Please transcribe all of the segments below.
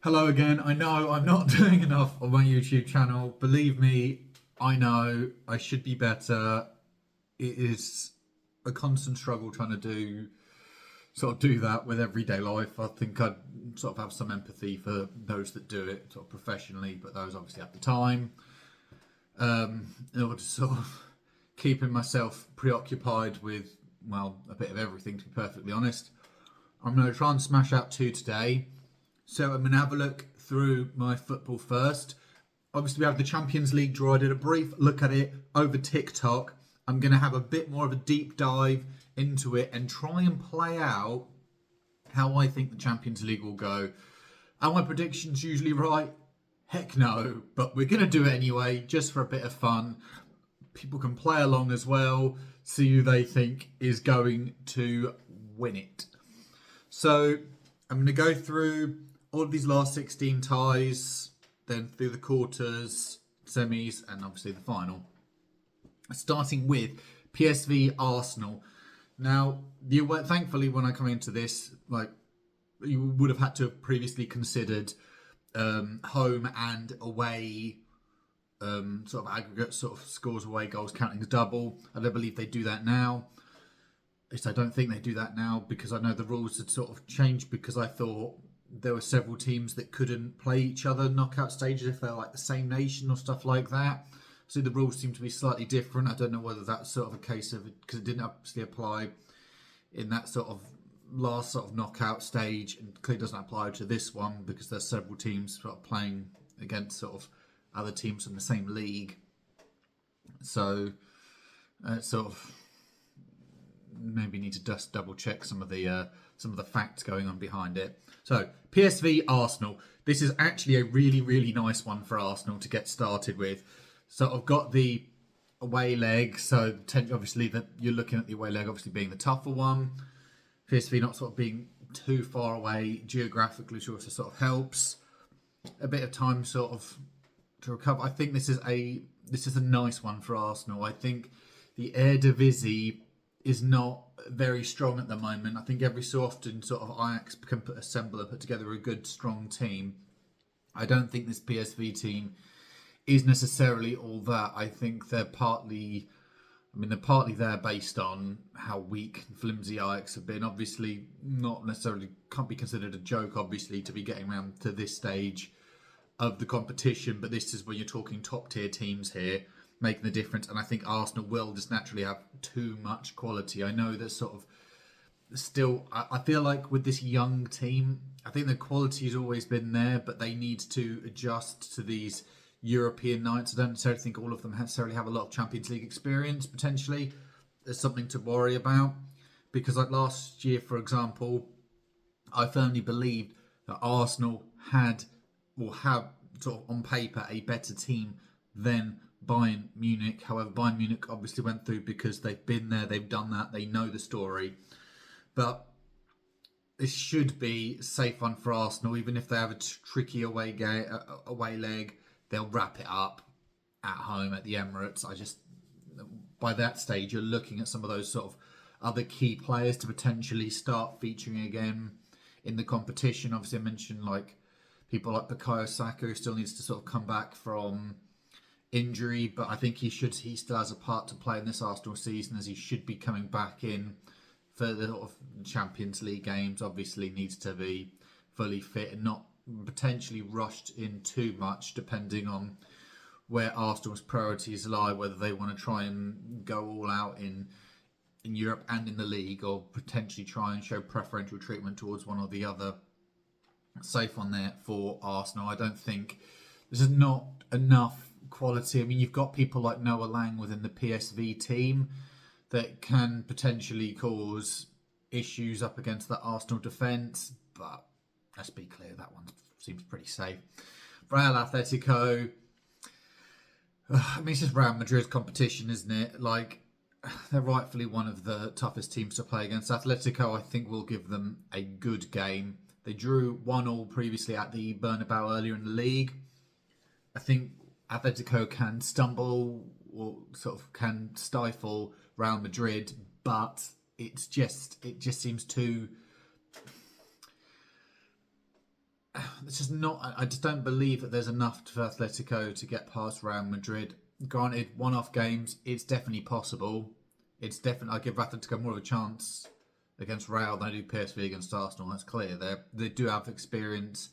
Hello again. I know I'm not doing enough on my YouTube channel. Believe me, I know I should be better. It is a constant struggle trying to do that with everyday life. I think I'd sort of have some empathy for those that do it sort of professionally, but those obviously have the time. In order to sort of keeping myself preoccupied with, well, a bit of everything, to be perfectly honest. I'm going to try and smash out two today. So I'm going to have a look through my football first. Obviously, we have the Champions League draw. I did a brief look at it over TikTok. I'm going to have a bit more of a deep dive into it and try and play out how I think the Champions League will go. Are my predictions usually right? Heck no, but we're going to do it anyway, just for a bit of fun. People can play along as well, see who they think is going to win it. So I'm going to go through all of these last 16 ties, then through the quarters, semis, and obviously the final. Starting with PSV Arsenal. Now, thankfully, when I come into this, like you would have had to have previously considered home and away sort of aggregate sort of scores away goals counting as double. I don't believe they do that now. At least I don't think they do that now because I know the rules had sort of changed because I thought there were several teams that couldn't play each other knockout stages if they're like the same nation or stuff like that. So the rules seem to be slightly different. I don't know whether that's sort of a case of it because it didn't obviously apply in that sort of last sort of knockout stage and clearly doesn't apply to this one because there's several teams sort of playing against sort of other teams from the same league. So sort of maybe need to just double check some of the facts going on behind it. So PSV Arsenal. This is actually a really nice one for Arsenal to get started with. So I've got the away leg. So obviously that you're looking at the away leg obviously being the tougher one. PSV not sort of being too far away geographically, which also sort of helps. A bit of time sort of to recover. I think this is a nice one for Arsenal. I think the Eredivisie is not very strong at the moment. I think every so often sort of Ajax can put together a good strong team. I don't think this PSV team is necessarily all that. I think they're partly there based on how weak and flimsy Ajax have been. Obviously, not necessarily can't be considered a joke. Obviously, to be getting around to this stage of the competition, but this is when you're talking top tier teams here making the difference. And I think Arsenal will just naturally have too much quality. I know there's sort of still, I feel like with this young team, I think the quality has always been there, but they need to adjust to these European nights. I don't necessarily think all of them necessarily have a lot of Champions League experience potentially. There's something to worry about because like last year, for example, I firmly believed that Arsenal had or have sort of on paper a better team than Bayern Munich. However, Bayern Munich obviously went through because they've been there, they've done that, they know the story. But this should be a safe one for Arsenal, even if they have a tricky away leg, they'll wrap it up at home at the Emirates. By that stage, you're looking at some of those sort of other key players to potentially start featuring again in the competition. Obviously, I mentioned like people like Bukayo Saka, who still needs to sort of come back from injury, but I think he still has a part to play in this Arsenal season as he should be coming back in for the sort of Champions League games. Obviously needs to be fully fit and not potentially rushed in too much depending on where Arsenal's priorities lie, whether they want to try and go all out in Europe and in the league or potentially try and show preferential treatment towards one or the other. Safe on there for Arsenal. I don't think there's not enough quality. I mean, you've got people like Noah Lang within the PSV team that can potentially cause issues up against the Arsenal defence, but let's be clear, that one seems pretty safe. Real Atletico, I mean, it's just Real Madrid's competition, isn't it? Like, they're rightfully one of the toughest teams to play against. Atletico, I think, will give them a good game. They drew 1-1 previously at the Bernabeu earlier in the league. I think Atletico can stumble or sort of can stifle Real Madrid, but it just seems too it's just not. I just don't believe that there's enough for Atletico to get past Real Madrid. Granted, one-off games, it's definitely possible. It's definitely. I give Atletico more of a chance against Real than I do PSV against Arsenal. That's clear. They do have experience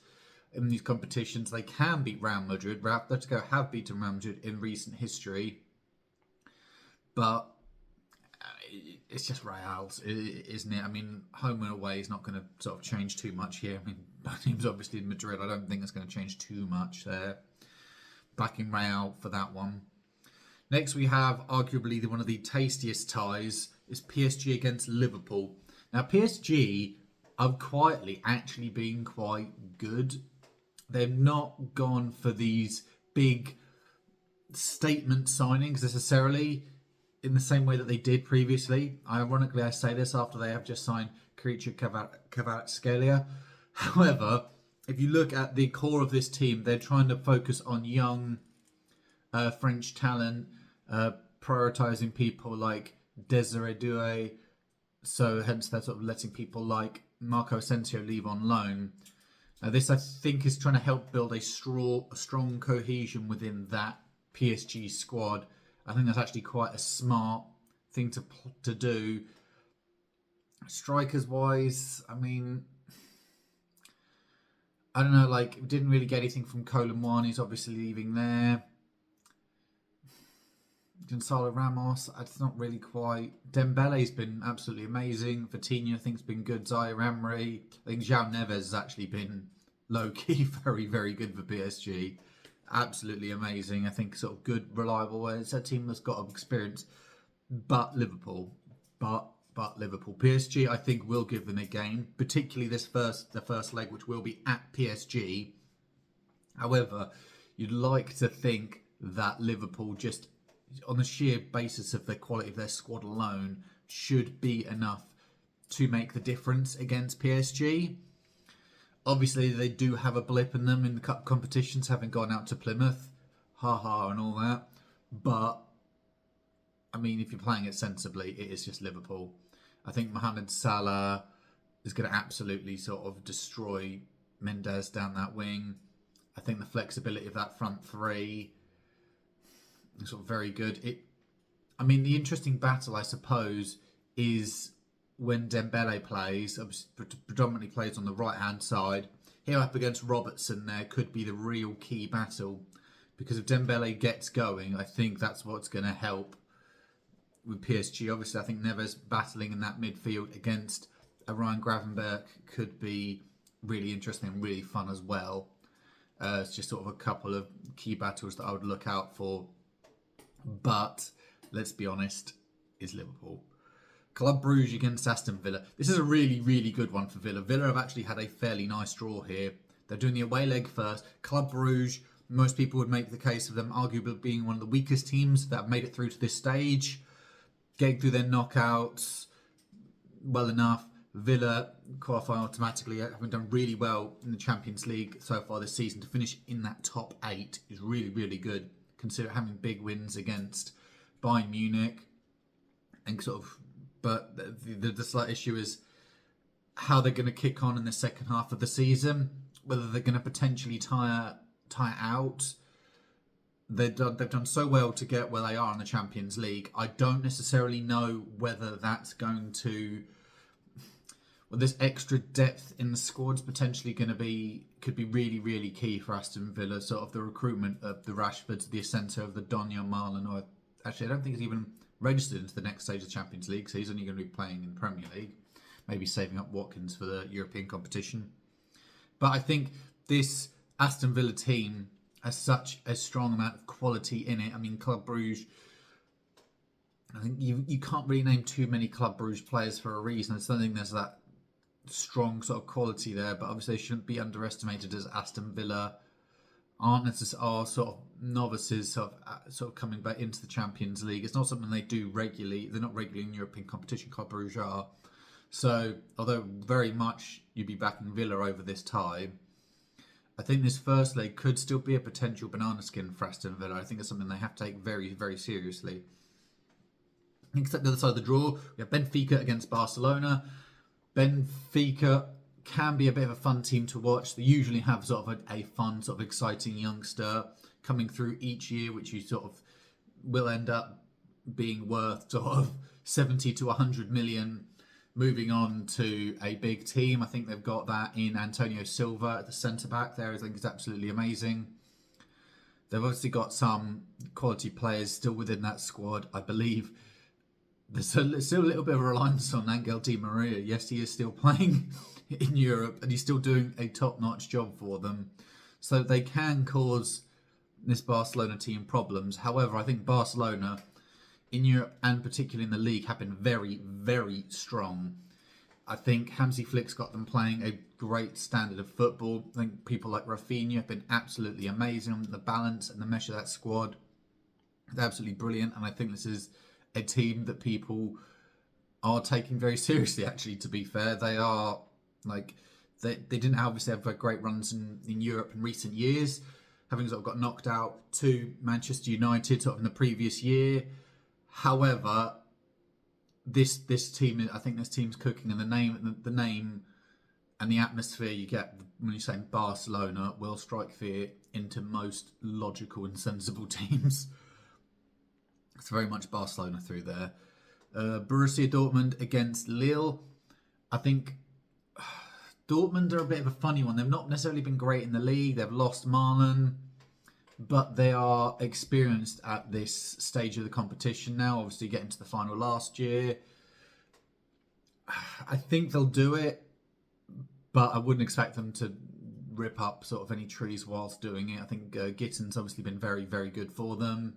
in these competitions. They can beat Real Madrid. Real Atletico have beaten Real Madrid in recent history, but it's just Real's, isn't it? I mean, home and away is not going to sort of change too much here. I mean, both teams obviously in Madrid. I don't think it's going to change too much there. Backing Real for that one. Next, we have arguably one of the tastiest ties is PSG against Liverpool. Now, PSG have quietly actually been quite good. They've not gone for these big statement signings necessarily in the same way that they did previously. Ironically, I say this after they have just signed Kvaratskhelia. However, if you look at the core of this team, they're trying to focus on young French talent, prioritising people like Desiree Doué, so hence they're sort of letting people like Marco Asensio leave on loan. This, I think, is trying to help build a strong cohesion within that PSG squad. I think that's actually quite a smart thing to do. Strikers wise, I mean, I don't know, like, didn't really get anything from Kolo Muani. He's obviously leaving there. Gonzalo Ramos, it's not really quite. Dembele's been absolutely amazing. Vitinha, I think, has been good. Zaire Emery. I think João Neves has actually been low-key very, very good for PSG. Absolutely amazing. I think sort of good, reliable. It's a team that's got experience. But Liverpool. But Liverpool. PSG, I think, will give them a game. Particularly the first leg, which will be at PSG. However, you'd like to think that Liverpool, just on the sheer basis of the quality of their squad alone, should be enough to make the difference against PSG. Obviously, they do have a blip in them in the cup competitions, having gone out to Plymouth, and all that. But, I mean, if you're playing it sensibly, it is just Liverpool. I think Mohamed Salah is going to absolutely sort of destroy Mendes down that wing. I think the flexibility of that front three is sort of very good. The interesting battle, I suppose, is when Dembele plays, predominantly plays on the right-hand side. Here up against Robertson there could be the real key battle. Because if Dembele gets going, I think that's what's going to help with PSG. Obviously, I think Neves battling in that midfield against Ryan Gravenberch could be really interesting and really fun as well. It's just sort of a couple of key battles that I would look out for. But, let's be honest, is Liverpool. Club Brugge against Aston Villa. This is a really, really good one for Villa. Villa have actually had a fairly nice draw here. They're doing the away leg first. Club Brugge, most people would make the case of them arguably being one of the weakest teams that have made it through to this stage. Getting through their knockouts well enough. Villa qualify automatically, having done really well in the Champions League so far this season. To finish in that top 8 is really, really good. Consider having big wins against Bayern Munich and sort of. But the slight issue is how they're going to kick on in the second half of the season. Whether they're going to potentially tire out. They've done so well to get where they are in the Champions League. I don't necessarily know whether that's going to. Well, this extra depth in the squad's potentially going to could be really, really key for Aston Villa. Sort of the recruitment of the Rashfords, the Asensio of the Donya Marlon. Or actually, I don't think he's even registered into the next stage of the Champions League, so he's only going to be playing in the Premier League. Maybe saving up Watkins for the European competition. But I think this Aston Villa team has such a strong amount of quality in it. I mean, Club Brugge, I think you can't really name too many Club Brugge players for a reason. I don't think there's that strong sort of quality there, but obviously they shouldn't be underestimated as Aston Villa are sort of novices sort of coming back into the Champions League. It's not something they do regularly. They're not regularly in European competition. Club Brugge are. So, although very much you'd be backing Villa over this tie, I think this first leg could still be a potential banana skin for Aston Villa. I think it's something they have to take very, very seriously. Except the other side of the draw, we have Benfica against Barcelona. Benfica can be a bit of a fun team to watch. They usually have sort of a fun, sort of exciting youngster coming through each year, which you sort of will end up being worth sort of 70 to 100 million, moving on to a big team. I think they've got that in Antonio Silva at the centre back there. I think is absolutely amazing. They've obviously got some quality players still within that squad. I believe there's still a little bit of a reliance on Angel Di Maria. Yes, he is still playing in Europe and he's still doing a top-notch job for them. So they can cause this Barcelona team problems. However, I think Barcelona in Europe and particularly in the league have been very, very strong. I think Hansi Flick's got them playing a great standard of football. I think people like Rafinha have been absolutely amazing. The balance and the mesh of that squad, they're absolutely brilliant. And I think this is a team that people are taking very seriously, actually, to be fair. They are, like, they didn't obviously have great runs in Europe in recent years, having sort of got knocked out to Manchester United sort of in the previous year. However, this team, I think this team's cooking, and the name and the atmosphere you get when you're saying Barcelona will strike fear into most logical and sensible teams. It's very much Barcelona through there. Borussia Dortmund against Lille. I think Dortmund are a bit of a funny one. They've not necessarily been great in the league. They've lost Marlon, but they are experienced at this stage of the competition now. Obviously, getting to the final last year. I think they'll do it, but I wouldn't expect them to rip up sort of any trees whilst doing it. I think Gitten's obviously been very, very good for them.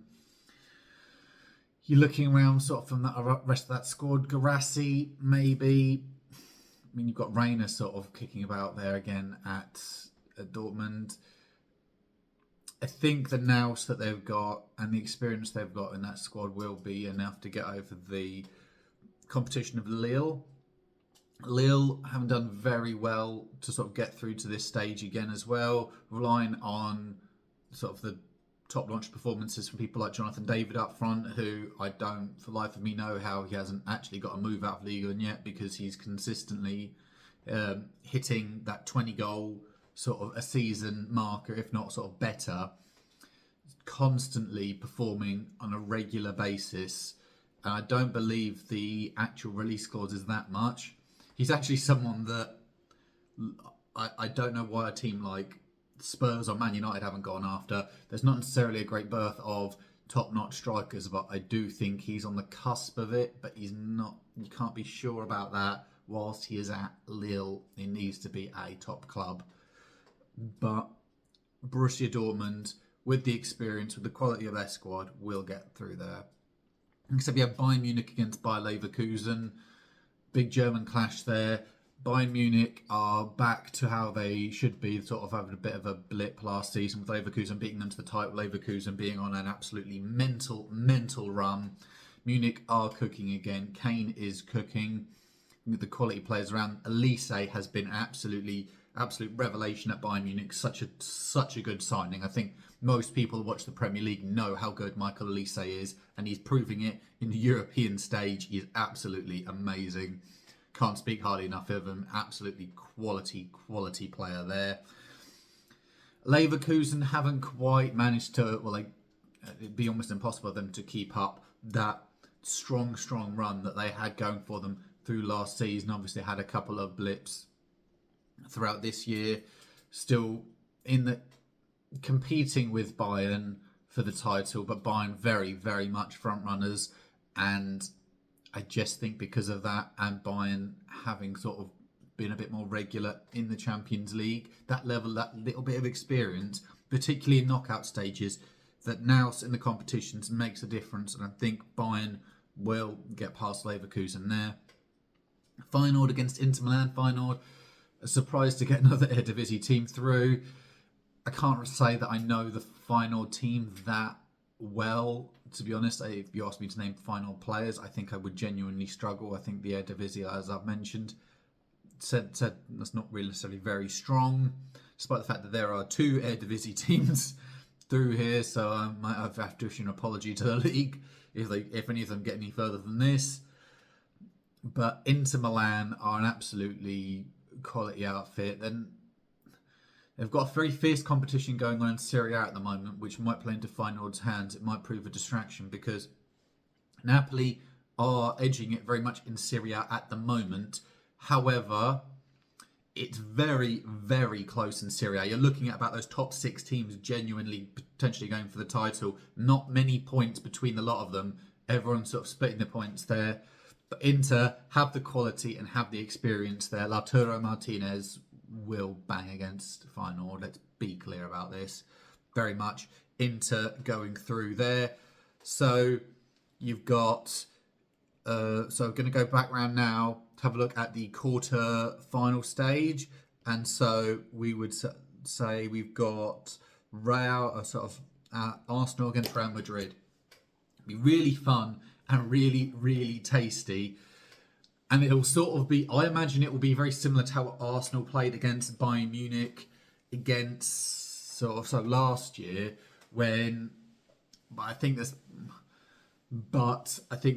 You're looking around sort of from the rest of that squad. Garassi, maybe. I mean, you've got Reina sort of kicking about there again at Dortmund. I think the nous that they've got and the experience they've got in that squad will be enough to get over the competition of Lille. Lille haven't done very well to sort of get through to this stage again as well, relying on sort of the top-notch performances from people like Jonathan David up front, who I don't for life of me know how he hasn't actually got a move out of Liga yet, because he's consistently hitting that 20-goal sort of a season marker, if not sort of better, constantly performing on a regular basis. And I don't believe the actual release clause is that much. He's actually someone that I don't know why a team like Spurs or Man United haven't gone after. There's not necessarily a great birth of top-notch strikers, but I do think he's on the cusp of it, but he's not. You can't be sure about that whilst he is at Lille. He needs to be a top club. But Borussia Dortmund, with the experience, with the quality of their squad, will get through there. Except you have Bayern Munich against Bayer Leverkusen. Big German clash there. Bayern Munich are back to how they should be, sort of having a bit of a blip last season with Leverkusen beating them to the title, Leverkusen being on an absolutely mental run. Munich are cooking again. Kane is cooking. The quality players around. Elise has been absolute revelation at Bayern Munich. Such a good signing. I think most people who watch the Premier League know how good Michael Elise is, and he's proving it in the European stage. He's absolutely amazing. Can't speak highly enough of him. Absolutely quality player there. Leverkusen haven't quite managed to, it'd be almost impossible for them to keep up that strong run that they had going for them through last season. Obviously had a couple of blips throughout this year. Still in the competing with Bayern for the title, but Bayern very, very much front runners, and I just think because of that, and Bayern having sort of been a bit more regular in the Champions League, that little bit of experience, particularly in knockout stages, that now in the competitions makes a difference. And I think Bayern will get past Leverkusen there. Feyenoord against Inter Milan. Feyenoord, a surprise to get another Eredivisie team through. I can't say that I know the Feyenoord team that well, to be honest. If you asked me to name Feyenoord players, I think I would genuinely struggle. I think the Eredivisie, as I've mentioned, said that's not really necessarily very strong, despite the fact that there are two Eredivisie teams through here. So I might have to issue an apology to the league if any of them get any further than this. But Inter Milan are an absolutely quality outfit, then they've got a very fierce competition going on in Serie A at the moment, which might play into Feyenoord's hands. It might prove a distraction because Napoli are edging it very much in Serie A at the moment. However, it's very, very close in Serie A. You're looking at about those top 6 teams genuinely potentially going for the title. Not many points between the lot of them. Everyone's sort of splitting the points there. But Inter have the quality and have the experience there. Lautaro Martinez will bang against Feyenoord. Let's be clear about this. Very much Inter going through there. So you've got... so I'm going to go back round now to have a look at the quarter final stage. And so we would say we've got Arsenal against Real Madrid. It'll be really fun and really, really tasty. And it'll sort of be, I imagine it will be very similar to how Arsenal played against Bayern Munich last year when, but I think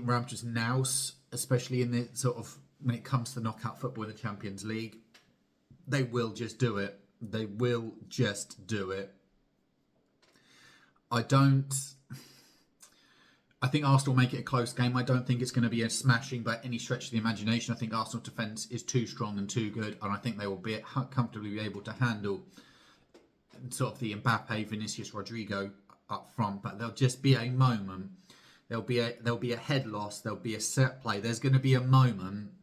Real Madrid now, especially in the sort of, when it comes to knockout football in the Champions League, they will just do it. They will just do it. I think Arsenal make it a close game. I don't think it's going to be a smashing by any stretch of the imagination. I think Arsenal defence is too strong and too good, and I think they will be comfortably able to handle sort of the Mbappe, Vinicius, Rodrigo up front. But there'll just be a moment. There'll be a head loss. There'll be a set play. There's going to be a moment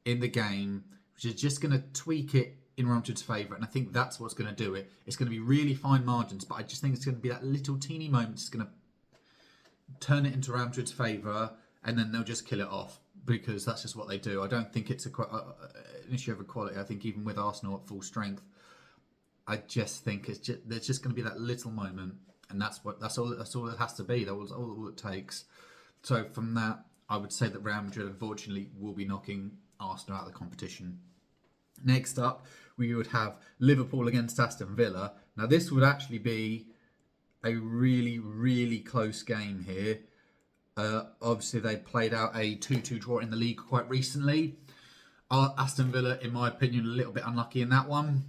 in the game which is just going to tweak it in Real Madrid's favour, and I think that's what's going to do it. It's going to be really fine margins, but I just think it's going to be that little teeny moment. It's going to turn it into Real Madrid's favour, and then they'll just kill it off because that's just what they do. I don't think it's an issue of equality. I think even with Arsenal at full strength, I just think there's just going to be that little moment, and that's all it has to be. That's all it takes. So from that, I would say that Real Madrid unfortunately will be knocking Arsenal out of the competition. Next up, we would have Liverpool against Aston Villa. Now this would actually be a really, really close game here. Obviously, they played out a 2-2 draw in the league quite recently. Aston Villa, in my opinion, a little bit unlucky in that one.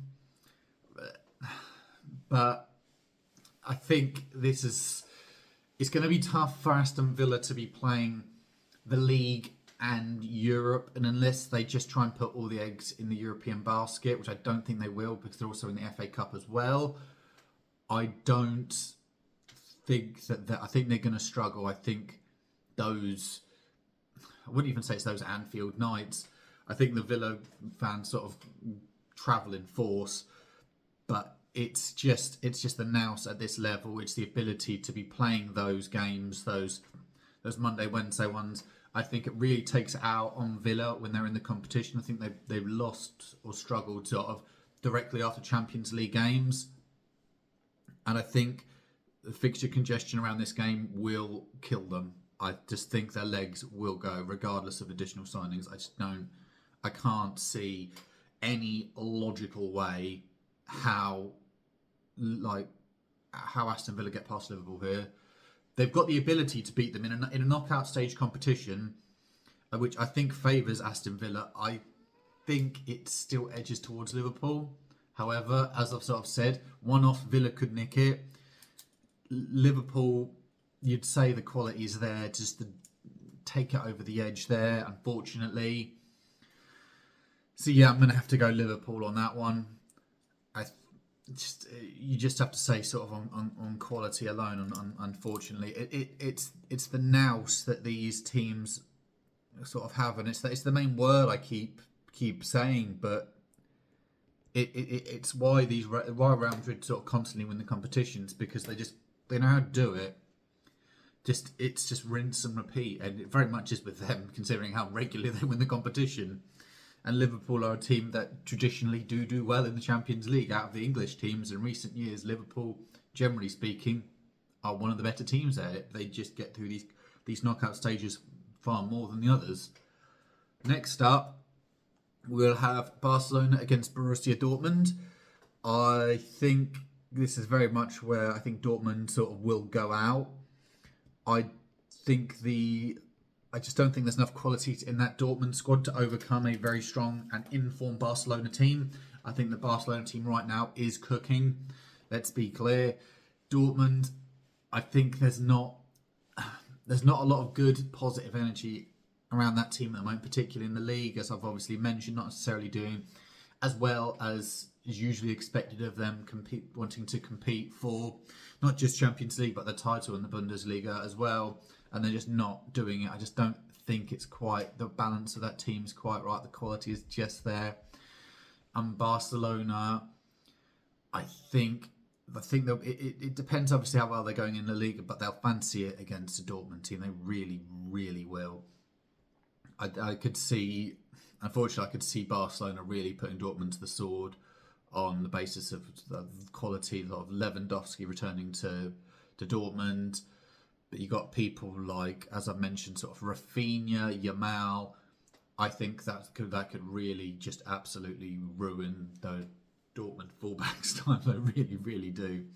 But I think it's going to be tough for Aston Villa to be playing the league and Europe, and unless they just try and put all the eggs in the European basket, which I don't think they will because they're also in the FA Cup as well, I don't think that I think they're going to struggle. I think I wouldn't even say it's those Anfield nights. I think the Villa fans sort of travel in force, but it's just the nous at this level. It's the ability to be playing those games, those Monday, Wednesday ones. I think it really takes it out on Villa when they're in the competition. I think they've lost or struggled sort of directly after Champions League games, and I think the fixture congestion around this game will kill them. I just think their legs will go regardless of additional signings. I can't see any logical way how Aston Villa get past Liverpool here. They've got the ability to beat them in a knockout stage competition, which I think favours Aston Villa. I think it still edges towards Liverpool. However, as I've sort of said, one-off Villa could nick it. Liverpool, you'd say the quality is there just to take it over the edge there, unfortunately. So yeah, I'm going to have to go Liverpool on that one. You just have to say sort of on quality alone. Unfortunately, it's the nous that these teams sort of have, and it's the main word I keep saying, but it's why Real Madrid sort of constantly win the competitions, because they know how to do it. It's just rinse and repeat, and it very much is with them, considering how regularly they win the competition. And Liverpool are a team that traditionally do well in the Champions League. Out of the English teams in recent years, Liverpool, generally speaking, are one of the better teams at it. They just get through these knockout stages far more than the others. Next up, we'll have Barcelona against Borussia Dortmund. I think this is very much where I think Dortmund sort of will go out. I I just don't think there's enough quality in that Dortmund squad to overcome a very strong and informed Barcelona team. I think the Barcelona team right now is cooking. Let's be clear. Dortmund, I think there's not a lot of good positive energy around that team at the moment, particularly in the league, as I've obviously mentioned, not necessarily doing as well as is usually expected of them, wanting to compete for not just Champions League but the title in the Bundesliga as well, and they're just not doing it. I just don't think it's quite, the balance of that team's quite right. The quality is just there. And Barcelona, I think that it depends obviously how well they're going in the league, but they'll fancy it against a Dortmund team. They really, really will. I could see, unfortunately, I could see Barcelona really putting Dortmund to the sword on the basis of the quality of Lewandowski returning to Dortmund. But you got people like, as I mentioned, sort of Rafinha, Yamal. I think that could really just absolutely ruin the Dortmund fullbacks time. They really, really do.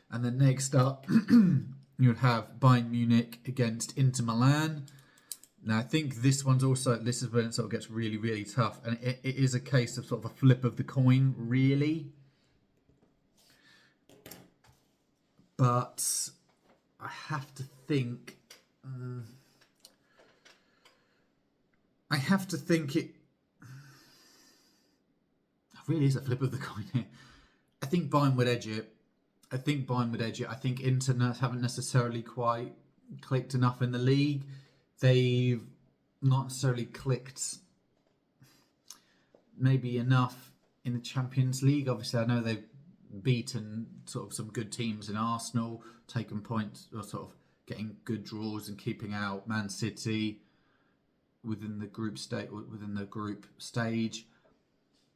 And then next up, you would have Bayern Munich against Inter Milan. Now, I think this is when it sort of gets really, really tough. And it is a case of sort of a flip of the coin, really. But I have to think... it really is a flip of the coin here. I think Bayern would edge it. I think Inter haven't necessarily quite clicked enough in the league. They've not necessarily clicked maybe enough in the Champions League. Obviously, I know they've beaten sort of some good teams in Arsenal, taken points, or sort of getting good draws and keeping out Man City within the group stage.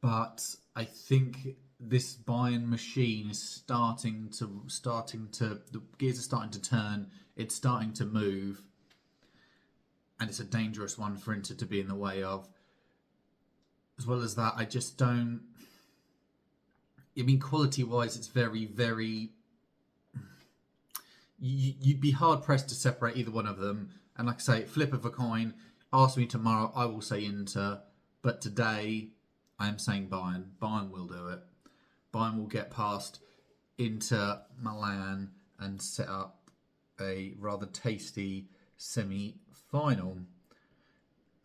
But I think this Bayern machine is starting to the gears are starting to turn. It's starting to move. And it's a dangerous one for Inter to be in the way of. As well as that, I just don't... I mean, quality-wise, it's very, very... You'd be hard-pressed to separate either one of them. And like I say, flip of a coin. Ask me tomorrow, I will say Inter. But today, I am saying Bayern. Bayern will do it. Bayern will get past Inter Milan and set up a rather tasty semi-final.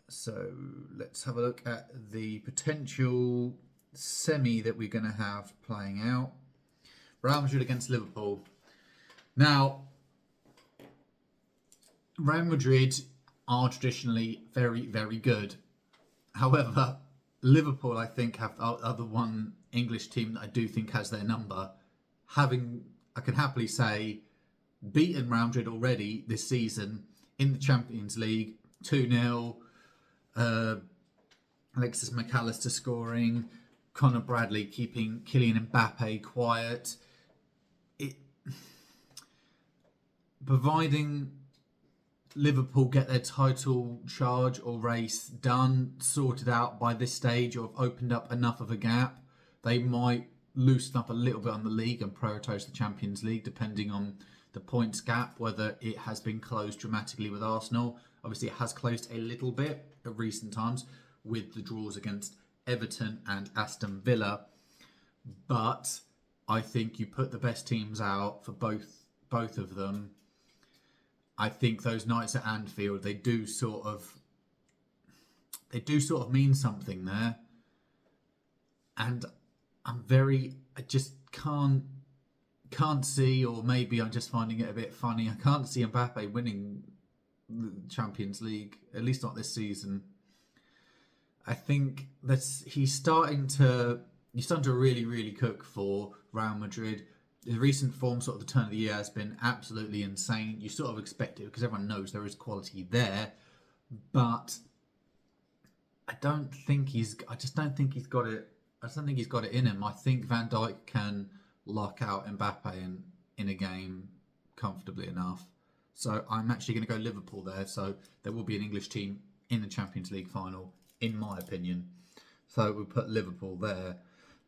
So let's have a look at the potential semi that we're going to have playing out. Real Madrid against Liverpool. Now, Real Madrid are traditionally very, very good. However, Liverpool, I think, are the one English team that I do think has their number. I can happily say, beaten Real Madrid already this season in the Champions League, 2-0. Alexis McAllister scoring, Conor Bradley keeping Kylian Mbappe quiet. Providing Liverpool get their title charge or race done, sorted out by this stage, or have opened up enough of a gap, they might loosen up a little bit on the league and prioritise the Champions League, depending on the points gap, whether it has been closed dramatically with Arsenal. Obviously, it has closed a little bit at recent times with the draws against Everton and Aston Villa. But I think you put the best teams out for both of them. I think those nights at Anfield, they do sort of mean something there. And I just can't see, or maybe I'm just finding it a bit funny, I can't see Mbappe winning the Champions League, at least not this season. I think he's starting to really, really cook for Real Madrid. The recent form, sort of the turn of the year, has been absolutely insane. You sort of expect it because everyone knows there is quality there, but I just don't think he's got it. I just don't think he's got it in him. I think Van Dijk can lock out Mbappe in a game comfortably enough. So I'm actually going to go Liverpool there. So there will be an English team in the Champions League final, in my opinion. So we'll put Liverpool there.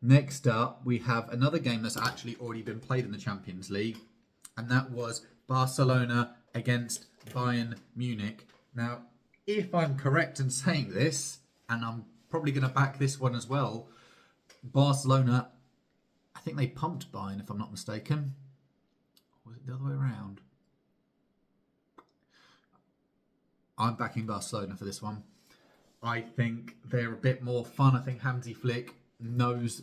Next up, we have another game that's actually already been played in the Champions League, and that was Barcelona against Bayern Munich. Now, if I'm correct in saying this, and I'm probably going to back this one as well, Barcelona, I think they pumped Bayern, if I'm not mistaken. Or was it the other way around? I'm backing Barcelona for this one. I think they're a bit more fun. I think Hansi Flick knows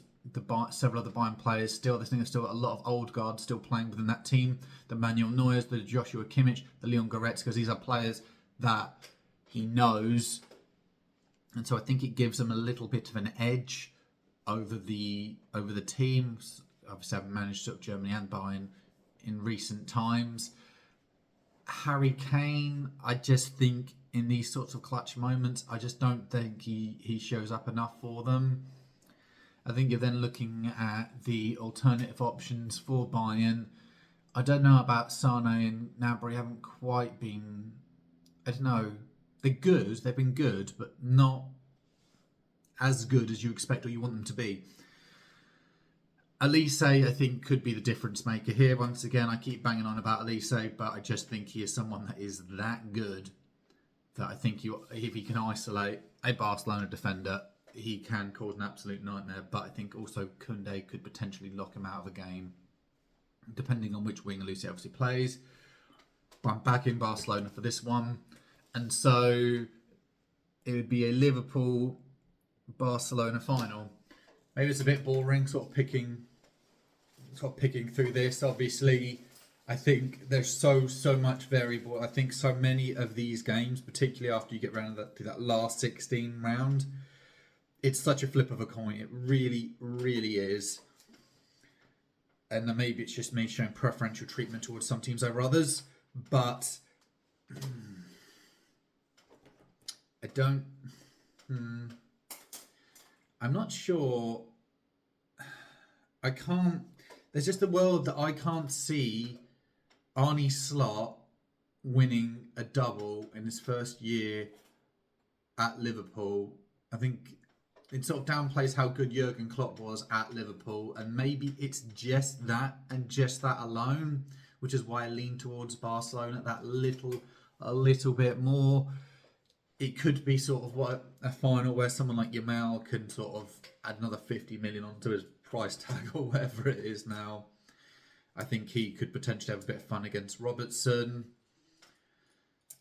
several other Bayern players still. This thing has still got a lot of old guards still playing within that team. The Manuel Neuers, the Joshua Kimmich, the Leon Goretzkas. These are players that he knows. And so I think it gives them a little bit of an edge over the teams. Obviously, I've managed sort of Germany and Bayern in recent times. Harry Kane, I just think in these sorts of clutch moments, I just don't think he shows up enough for them. I think you're then looking at the alternative options for Bayern. I don't know about Sane and Gnabry. Haven't quite been. I don't know. They're good. They've been good, but not as good as you expect or you want them to be. Elise, I think, could be the difference maker here. Once again, I keep banging on about Elise, but I just think he is someone that is that good that I think if he can isolate a Barcelona defender, he can cause an absolute nightmare. But I think also Koundé could potentially lock him out of a game, depending on which wing Elise obviously plays. But I'm back in Barcelona for this one. And so it would be a Liverpool-Barcelona final. Maybe it's a bit boring, sort of picking through this. Obviously, I think there's so much variable. I think so many of these games, particularly after you get round to that last 16 round, it's such a flip of a coin. It really, really is. And then maybe it's just me showing preferential treatment towards some teams over others, but I don't. I'm not sure. I can't. There's just a world that I can't see Arne Slot winning a double in his first year at Liverpool. I think it sort of downplays how good Jurgen Klopp was at Liverpool, and maybe it's just that and just that alone, which is why I lean towards Barcelona a little bit more. It could be sort of what a final where someone like Yamal can sort of add another 50 million onto his price tag or whatever it is now. I think he could potentially have a bit of fun against Robertson.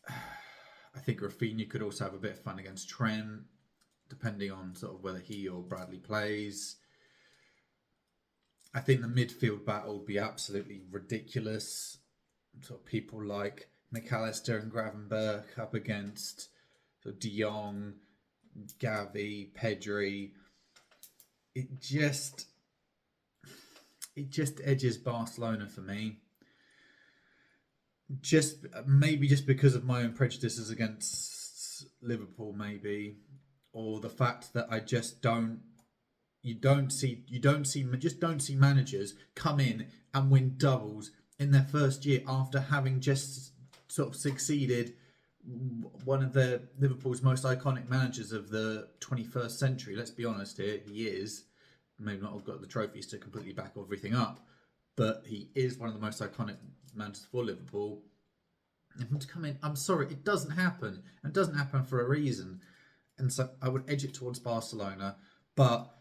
I think Rafinha could also have a bit of fun against Trent, depending on sort of whether he or Bradley plays. I think the midfield battle would be absolutely ridiculous. Sort of people like McAllister and Gravenberch up against De Jong, Gavi, Pedri. It just edges Barcelona for me. Just because of my own prejudices against Liverpool, maybe, or the fact that I just don't see managers come in and win doubles in their first year after having just sort of succeeded one of Liverpool's most iconic managers of the 21st century. Let's be honest here, he is. Maybe not have got the trophies to completely back everything up, but he is one of the most iconic managers for Liverpool. And him to come in, I'm sorry, it doesn't happen. And it doesn't happen for a reason. And so I would edge it towards Barcelona, but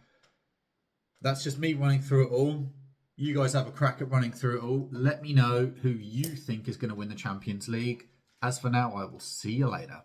that's just me running through it all. You guys have a crack at running through it all. Let me know who you think is going to win the Champions League. As for now, I will see you later.